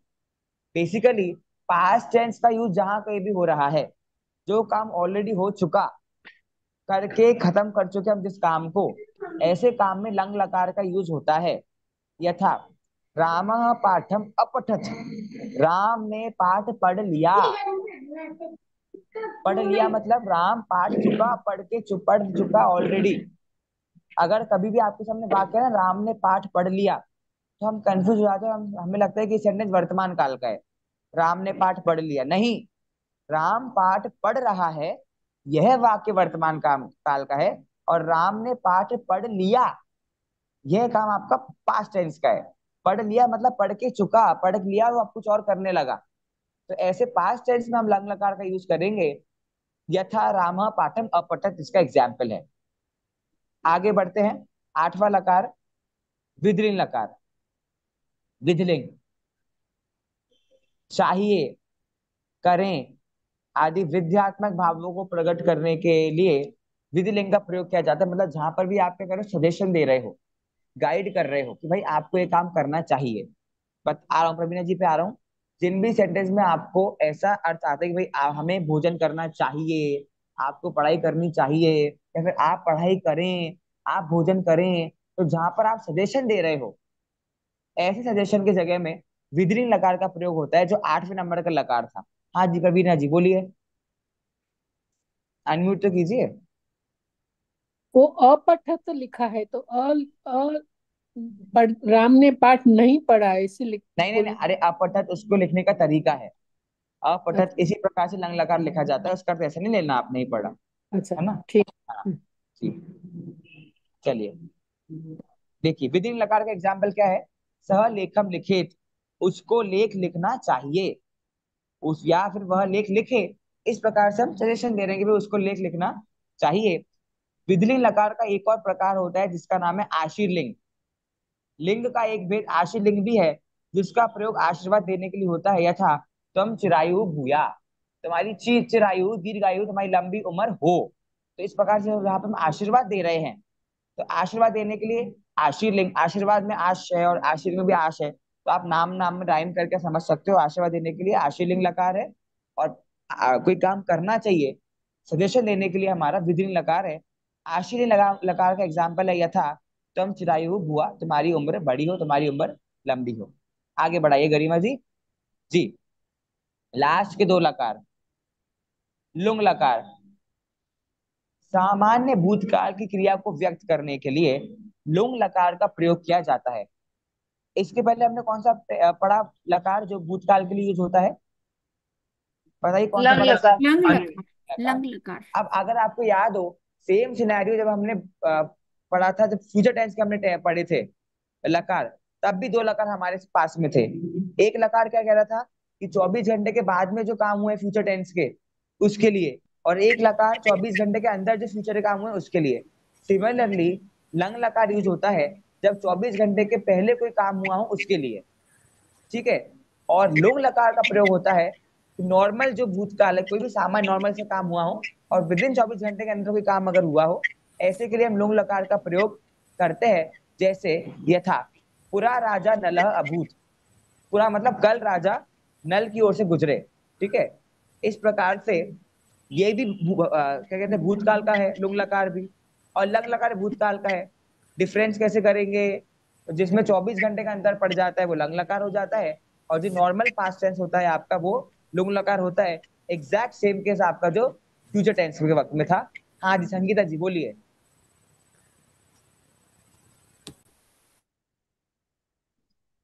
बेसिकली पास्ट टेंस का यूज जहां कहीं भी हो रहा है, जो काम ऑलरेडी हो चुका, करके खत्म कर चुके हम जिस काम को, ऐसे काम में लंग लकार का यूज होता है। यथा राम पाठम अपठत, राम ने पाठ पढ़ लिया। पढ़ लिया मतलब राम पाठ चुका, पढ़ चुका ऑलरेडी। अगर कभी भी आपके सामने वाक्य है ना राम ने पाठ पढ़ लिया, तो हम कंफ्यूज हो जाते हैं, हमें लगता है कि सेंटेंस वर्तमान काल का है। राम ने पाठ पढ़ लिया नहीं, राम पाठ पढ़ रहा है, यह वाक्य वर्तमान काल का है। और राम ने पाठ पढ़ लिया, यह काम आपका पास्ट टेंस का है। पढ़ लिया मतलब पढ़ के चुका, पढ़ लिया वो अब कुछ और करने लगा। तो ऐसे पास्ट टेंस में हम लंग लकार का यूज करेंगे। यथा राम पाठम अपठत इसका एग्जाम्पल है। आगे बढ़ते हैं। आठवां लकार विधिलिंग लकार। विधिलिंग चाहिए, करें आदि विध्यात्मक भावों को प्रकट करने के लिए विधिलिंग का प्रयोग किया जाता है। मतलब जहां पर भी आप क्या करो, सजेशन दे रहे हो, गाइड कर रहे हो कि भाई आपको ये काम करना चाहिए। बट आ रहा हूँ प्रवीणा जी पे आ रहा हूँ। जिन भी सेंटेंस में आपको ऐसा अर्थ आता है कि भाई हमें भोजन करना चाहिए, आपको पढ़ाई करनी चाहिए, या फिर आप पढ़ाई करें, आप भोजन करें, तो जहां पर आप सजेशन दे रहे हो, ऐसे सजेशन की जगह में विधिलिंग लकार का प्रयोग होता है, जो 8वें नंबर का लकार था। हाँ जी प्रवीणा जी बोलिए, अनम्यूट तो कीजिए। वो अपठत लिखा है तो राम ने पाठ नहीं पढ़ा है इसीलिए नहीं नहीं नहीं, बोल। अरे अपठत उसको लिखने का तरीका है। अपठत अच्छा। इसी प्रकार से लंग लकार लिखा जाता है, उसका अर्थ ऐसे नहीं लेना आप नहीं पढ़ा। अच्छा है ना? ठीक। हाँ जी। चलिए देखिए विधिलिंग लकार का एग्जाम्पल क्या है? सह लेखम लिखित, उसको लेख लिखना चाहिए, उस या फिर वह लेख लिखे। इस प्रकार से हम सजेशन दे रहे हैं कि भाई उसको लेख लिखना चाहिए। विधिलिंग लकार का एक और प्रकार होता है जिसका नाम है आशीर्लिंग। लिंग का एक भेद आशीर्लिंग भी है, जिसका प्रयोग आशीर्वाद देने के लिए होता है। यथा तुम चिरायु भूया, तुम्हारी चिरायु दीर्घायु, तुम्हारी लंबी उम्र हो। तो इस प्रकार से यहाँ पे हम आशीर्वाद दे रहे हैं, तो आशीर्वाद देने के लिए आशीर्लिंग, आशीर्वाद में आश है और आशीर्लिंग में भी आश है, तो आप नाम नाम में राइम करके समझ सकते हो। आशीर्वाद देने के लिए आशीर्लिंग लकार है, और कोई काम करना चाहिए, सजेशन देने के लिए हमारा विधिलिंग लकार है। आशीर्लिंग लकार का एग्जाम्पल है यथा तुम चिरायु बुआ, तुम्हारी उम्र बड़ी हो, तुम्हारी उम्र लंबी हो। आगे बढ़ाइए गरिमा जी। जी, लास्ट के दो लकार, लुंग लकार। सामान्य भूतकाल की क्रिया को व्यक्त करने के लिए लुंग लकार का प्रयोग किया जाता है। इसके पहले हमने कौन सा पढ़ा लकार जो भूतकाल के लिए यूज होता है? बताइए कौन सा लंग पढ़ा? लकार। लंग अन लकार। लकार। लंग लकार। अब अगर आपको याद हो, सेम सिनेरियो जब हमने पढ़ा था, जब फ्यूचर टेंस के हमने पढ़े थे लकार, तब भी दो लकार हमारे पास में थे। एक लकार क्या कह रहा था कि 24 घंटे के बाद में जो काम हुए फ्यूचर टेंस के, उसके लिए, और एक लकार 24 घंटे के अंदर जो फ्यूचर के काम हुए उसके लिए। सिमिलरली लंग लकार यूज होता है जब 24 घंटे के पहले कोई काम हुआ हो उसके लिए, ठीक है। और लुंग लकार का प्रयोग होता है नॉर्मल जो भूतकाल है, कोई भी सामान्य नॉर्मल से काम हुआ हो और विद इन 24 घंटे के अंदर कोई काम अगर हुआ हो, ऐसे के लिए हम लुंग लकार का प्रयोग करते हैं। जैसे यथा पुरा राजा नलः अभूत। पुरा मतलब कल राजा नल की ओर से गुजरे, ठीक है। इस प्रकार से ये भी क्या कहते हैं भूतकाल का है लुंग लकार भी, और लंग लकार भूतकाल का है। डिफरेंस कैसे करेंगे? जिसमें 24 घंटे का अंतर पड़ जाता है वो लंग लकार हो जाता है, और जो नॉर्मल पास्ट टेंस होता है आपका वो लुंग लकार होता है। एग्जैक्ट सेम केस आपका जो फ्यूचर टेंस के वक्त में था। हाँ जी संगीता जी बोलिए।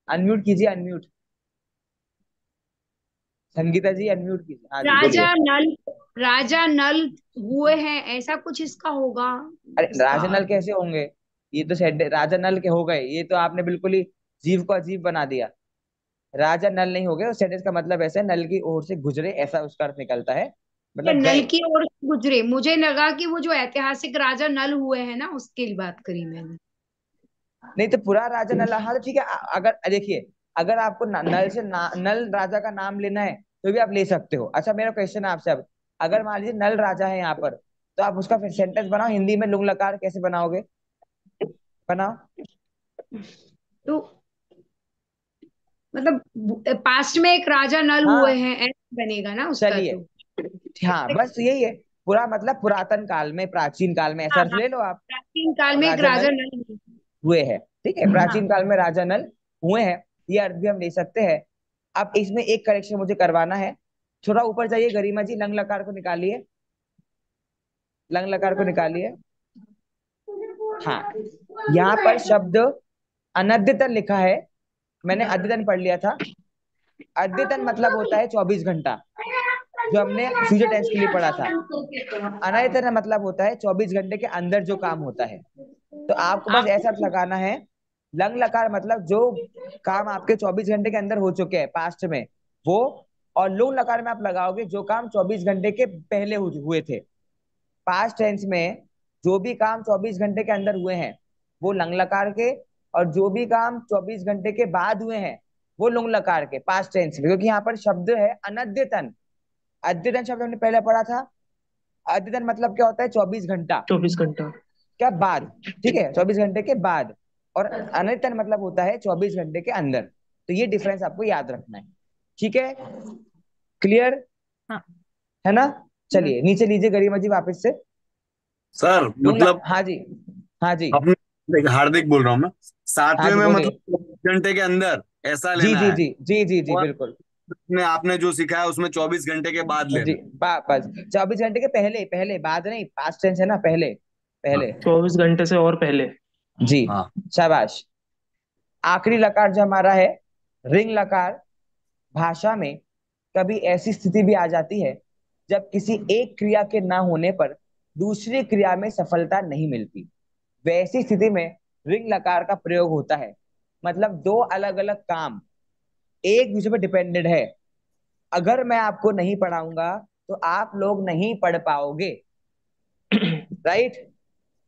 अनम्यूट कीजिए, अनम्यूट। संगीता जी अनम्यूट कीजिए, हाँ जी बोलिए। राजा नल हुए हैं, ऐसा कुछ इसका होगा। अरे इसका राजा नल कैसे होंगे? ये तो राजा नल के हो गए, ये तो आपने बिल्कुल ही जीव को अजीब बना दिया। राजा नल नहीं हो गए, उस सेंटेंस का मतलब ऐसा है नल की ओर से गुजरे, ऐसा उसका अर्थ निकलता है, ये मतलब नल गए। की ओर से गुजरे, मुझे लगा कि वो जो ऐतिहासिक राजा नल हुए हैं ना उसकी बात करी मैंने। नहीं तो पूरा राजा नल, हाँ तो ठीक है। अगर देखिए, अगर आपको नल से नल राजा का नाम लेना है तो भी आप ले सकते हो। अच्छा मेरा क्वेश्चन है आपसे अब, अगर मान लीजिए नल राजा है यहाँ पर, तो आप उसका फिर सेंटेंस बनाओ हिंदी में, लुंग लकार कैसे बनाओगे? बनाओ। तो मतलब पास्ट में एक राजा नल हुए हाँ हैं ऐसा बनेगा ना उसका चलिए, तो। हाँ बस यही है। पूरा मतलब पुरातन काल में, प्राचीन काल में, ऐसा हाँ अर्थ हाँ, ले लो आप। प्राचीन काल में एक राजा राजा नल नल हुए। हुए हैं, ठीक है, हाँ प्राचीन काल में राजा नल हुए हैं, ये अर्थ भी हम ले सकते हैं। अब इसमें एक करेक्शन मुझे करवाना है, थोड़ा ऊपर जाइए गरिमा जी, लंग लकार को निकालिए, लंग लकार को निकालिए। हाँ, यहाँ पर शब्द अनद्यतन लिखा है, मैंने अद्यतन पढ़ लिया था। अद्यतन मतलब होता है 24 घंटा, जो हमने फ्यूचर टेंस के लिए पढ़ा था। अनद्यतन मतलब होता है 24 घंटे के अंदर जो काम होता है। तो आपको बस आप ऐसा लगाना है, लंग लकार मतलब जो काम आपके 24 घंटे के अंदर हो चुके हैं पास्ट में वो, और लुंग लकार में आप लगाओगे जो काम 24 घंटे के पहले हुए थे। पास्ट टेंस में जो भी काम 24 घंटे के अंदर हुए हैं वो लंग लकार के, और जो भी काम 24 घंटे के बाद हुए हैं वो लुंग लकार के पास्ट टेंस में, क्योंकि यहाँ पर शब्द है अनद्यतन। अद्यतन शब्द हमने पहले पढ़ा था। अद्यतन मतलब क्या होता है? 24 घंटा 24 घंटा। क्या बाद, ठीक है, 24 घंटे के बाद। और अनद्यतन मतलब होता है 24 घंटे के अंदर। तो ये डिफरेंस आपको याद रखना है, ठीक है, क्लियर हाँ। है ना? चलिए नीचे लीजिए गरिमा जी वापस से। सर मतलब हाँ जी, हाँ जी, अपने देखिए, हार्दिक बोल रहा हूँ मैं। हाँ सातवें जी में बोलिए। मतलब 24 घंटे के अंदर ऐसा जी लेना जी है। जी जी जी जी और बिल्कुल। आपने जो सिखाया उसमें 24 घंटे के बाद जी लेना बस 24 घंटे के पहले, पहले बाद नहीं, पास्ट टेंस है ना, पहले है। हाँ पहले। 24 घंटे से और पहले। जी, हाँ। शाबाश। आखिरी लकार जो हमारा है रिंग लकार। भाषा में कभी ऐसी स्थिति भी आ जाती है जब किसी एक क्रिया के ना होने पर दूसरी क्रिया में सफलता नहीं मिलती, वैसी स्थिति में रिंग लकार का प्रयोग होता है। मतलब दो अलग अलग काम एक दूसरे पर डिपेंडेंट है, अगर मैं आपको नहीं पढ़ाऊंगा तो आप लोग नहीं पढ़ पाओगे, राइट?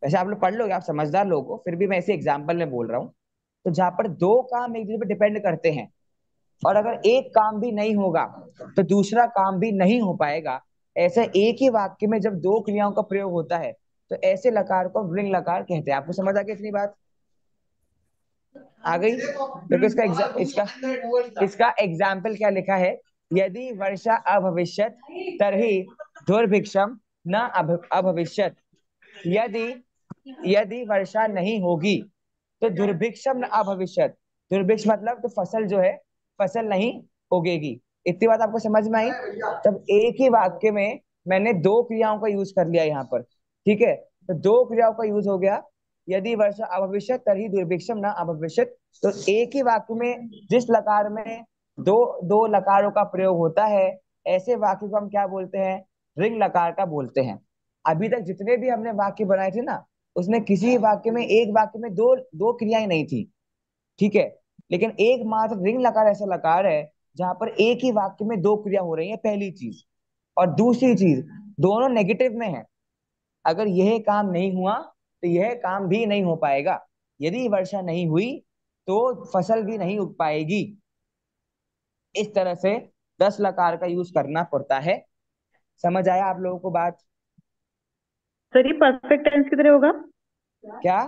वैसे आप लोग पढ़ लोगे, आप समझदार लोग हो, फिर भी मैं ऐसे एग्जाम्पल में बोल रहा हूँ। तो जहां पर दो काम एक दूसरे पर डिपेंड करते हैं, और अगर एक काम भी नहीं होगा तो दूसरा काम भी नहीं हो पाएगा, ऐसे एक ही वाक्य में जब दो क्रियाओं का प्रयोग होता है तो ऐसे लकार को रिंग लकार कहते हैं। आपको समझ आ गई इतनी बात? आ गई? क्योंकि इसका एग्जाम्पल क्या लिखा है? यदि वर्षा अभविष्यत तरही दुर्भिक्षम न अभविष्यत। यदि यदि वर्षा नहीं होगी तो दुर्भिक्षम न अभविष्यत, दुर्भिक्ष मतलब तो फसल जो है, फसल नहीं उगेगी। इतनी बात आपको समझ में आई? तब एक ही वाक्य में मैंने दो क्रियाओं का यूज कर लिया यहाँ पर, ठीक है। तो दो क्रियाओं का यूज हो गया, यदि वर्षा अभविष्यत तभी दुर्भिक्षम न अभविष्यत। तो एक ही वाक्य में जिस लकार में दो दो लकारों का प्रयोग होता है, ऐसे वाक्य को हम क्या बोलते हैं? रिंग लकार का बोलते हैं। अभी तक जितने भी हमने वाक्य बनाए थे ना, उसमें किसी वाक्य में, एक वाक्य में दो दो क्रियाएं नहीं थी, ठीक है। लेकिन एकमात्र रिंग लकार ऐसा लकार है जहां पर एक ही वाक्य में दो क्रिया हो रही है, पहली चीज। और दूसरी चीज, दोनों नेगेटिव में है। अगर यह काम नहीं हुआ तो यह काम भी नहीं हो पाएगा। यदि वर्षा नहीं हुई तो फसल भी नहीं उग पाएगी। इस तरह से 10 लकार का यूज करना पड़ता है। समझ आया आप लोगों को बात? सर ये परफेक्ट टेंस की तरह होगा? क्या?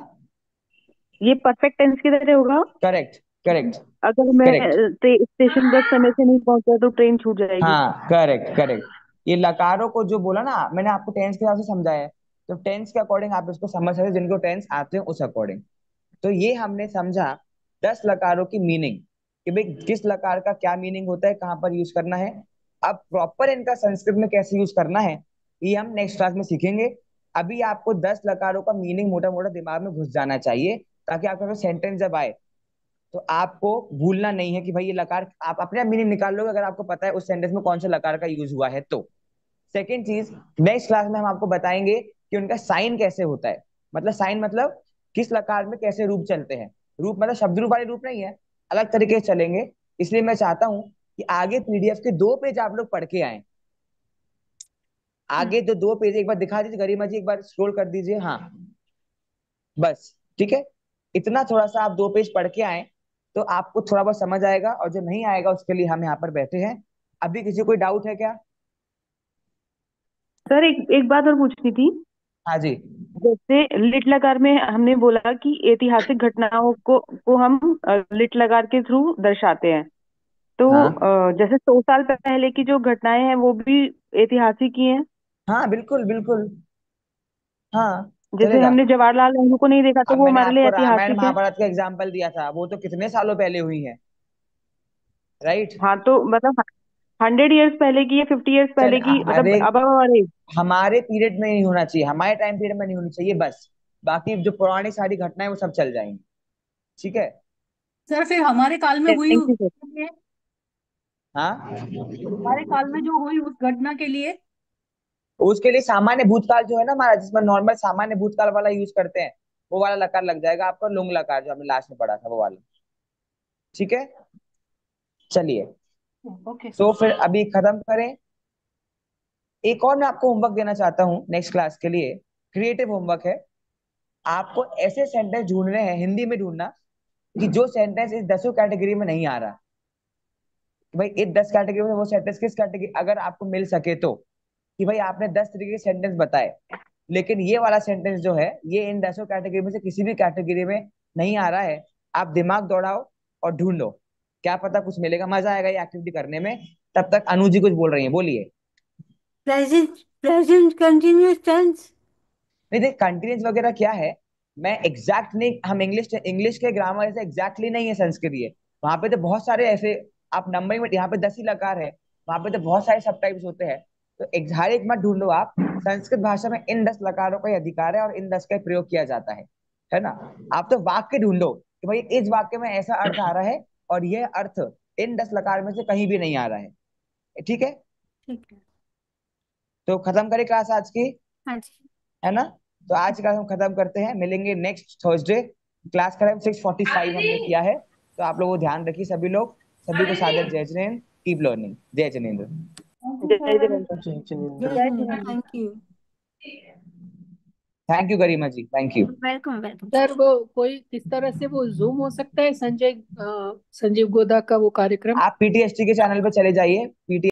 ये परफेक्ट टेंस की तरह होगा? करेक्ट, करेक्ट, अगर मैं करेक्ट। स्टेशन पर समय से नहीं पहुंचा तो ट्रेन छूट जाएगी। हाँ, करेक्ट, करेक्ट। ये लकारों को जो बोला ना मैंने आपको, टेंस के हिसाब से समझाया है, तो टेंस के अकॉर्डिंग आप इसको समझ सकते हैं, जिनको टेंस आते हैं उस अकॉर्डिंग। तो ये हमने समझा 10 लकारों की मीनिंग, कि भाई किस लकार का क्या मीनिंग होता है, कहाँ पर यूज करना है। अब प्रॉपर इनका संस्कृत में कैसे यूज करना है, ये हम नेक्स्ट क्लास में सीखेंगे। अभी आपको 10 लकारों का मीनिंग मोटा मोटा दिमाग में घुस जाना चाहिए, ताकि आपका सेंटेंस जब आए तो आपको भूलना नहीं है कि भाई ये लकार, आप अपने आप मीनिंग निकाल लोगे अगर आपको पता है उस सेंटेंस में कौन से लकार का यूज हुआ है तो। सेकेंड चीज, नेक्स्ट क्लास में हम आपको बताएंगे कि उनका साइन कैसे होता है। मतलब साइन मतलब किस लकार में कैसे रूप चलते हैं। रूप मतलब शब्द रूप वाले रूप नहीं है, अलग तरीके से चलेंगे। इसलिए मैं चाहता हूं कि आगे पीडीएफ के 2 पेज आप लोग पढ़ के आए। आगे तो 2 पेज एक बार दिखा दीजिए गरिमा जी, एक बार स्क्रॉल कर दीजिए। हाँ बस, ठीक है। इतना थोड़ा सा आप 2 पेज पढ़ के आए तो आपको थोड़ा बहुत समझ आएगा, और जो नहीं आएगा उसके लिए हम यहाँ पर बैठे हैं। अभी किसी कोई डाउट है क्या? सर एक बात और पूछनी थी। हाँ जी। जैसे लिट लकार में हमने बोला कि ऐतिहासिक घटनाओं को हम लिट लकार के थ्रू दर्शाते हैं, तो हाँ, जैसे 100 साल पहले की जो घटनाएं हैं वो भी ऐतिहासिक ही हैं। हाँ, बिल्कुल बिल्कुल, हाँ जैसे चलेगा। हमने जवाहरलाल नेहरू को नहीं देखा तो अब वो मैंने हमारे लिए आपको रामायण ऐतिहासिक है। महाभारत का एग्जाम्पल दिया था, वो तो कितने सालों पहले हुई है, राइट। हाँ तो मतलब 100 ईयर्स पहले की या 50 ईयर्स चल पहले की, मतलब अरे, अब हमारे। हमारे पीरियड में नहीं होना चाहिए, हमारे टाइम पीरियड में नहीं होनी चाहिए बस। बाकी जो पुरानी सारी घटनाएं वो सब चल जाएंगी, ठीक है। सर फिर हमारे काल में हुई थैंक यू सर। हाँ, हमारे काल में जो हुई उस घटना के लिए। उसके लिए सामान्य भूतकाल जो है ना हमारा, जिसमें नॉर्मल सामान्य भूतकाल वाला यूज करते हैं, वो वाला लकार लग जाएगा आपका, लुंग लकार जो हमने लास्ट में पढ़ा था वो वाला, ठीक है। चलिए, ओके तो सर। फिर अभी खत्म करें। एक और मैं आपको होमवर्क देना चाहता हूँ नेक्स्ट क्लास के लिए, क्रिएटिव होमवर्क है। आपको ऐसे सेंटेंस ढूंढने हैं, हिंदी में ढूंढना, कि जो सेंटेंस इस 10 कैटेगरी में नहीं आ रहा। भाई इस 10 कैटेगरी में वो सेंटेंस किस कैटेगरी, अगर आपको मिल सके तो, कि भाई आपने 10 तरीके के सेंटेंस बताए, लेकिन ये वाला सेंटेंस जो है ये इन 10 कैटेगरी में से किसी भी कैटेगरी में नहीं आ रहा है। आप दिमाग दौड़ाओ और ढूंढो, क्या पता कुछ मिलेगा, मजा आएगा ये एक्टिविटी करने में। तब तक अनु जी कुछ बोल रही है, बोलिए। Present present continuous tense. नहीं देख, कंटिन्यूस वगैरह क्या है, मैं एग्जैक्ट नहीं, हम इंग्लिश इंग्लिश के ग्रामर ऐसे एग्जैक्टली नहीं है संस्कृत है। वहां पे तो बहुत सारे ऐसे, आप नंबर में यहाँ पे 10 ही लकार है, वहां पे तो बहुत सारे सब टाइप्स होते हैं। तो हर एक मत ढूंढो आप, संस्कृत भाषा में इन 10 लकारों का ही अधिकार है और इन 10 का ही प्रयोग किया जाता है ना। आप तो वाक्य ढूंढो कि भाई इस वाक्य में ऐसा अर्थ आ रहा है और यह अर्थ इन 10 लकार में से कहीं भी नहीं आ रहा है, ठीक है। ठीक है। तो खत्म करें क्लास आज की, हाँ जी। है ना। तो आज का हम खत्म करते हैं, मिलेंगे नेक्स्ट थर्सडे। क्लास का टाइम 6:45 हमने किया है, तो आप लोगों को ध्यान रखिए सभी लोग। सभी को सादर जय जिनेंद्र, कीप लर्निंग, जय जिनेंद्र। जय जिनेंद्र। जय जिनेंद्र। जय Jinendra. Thank you. Thank you Garima ji, thank you. Welcome welcome sir sir. वो कोई किस तरह से वो जूम हो सकता है, संजय संजीव गोदा का वो कार्यक्रम? आप पीटीएसटी के चैनल पे चले जाइए, पीटी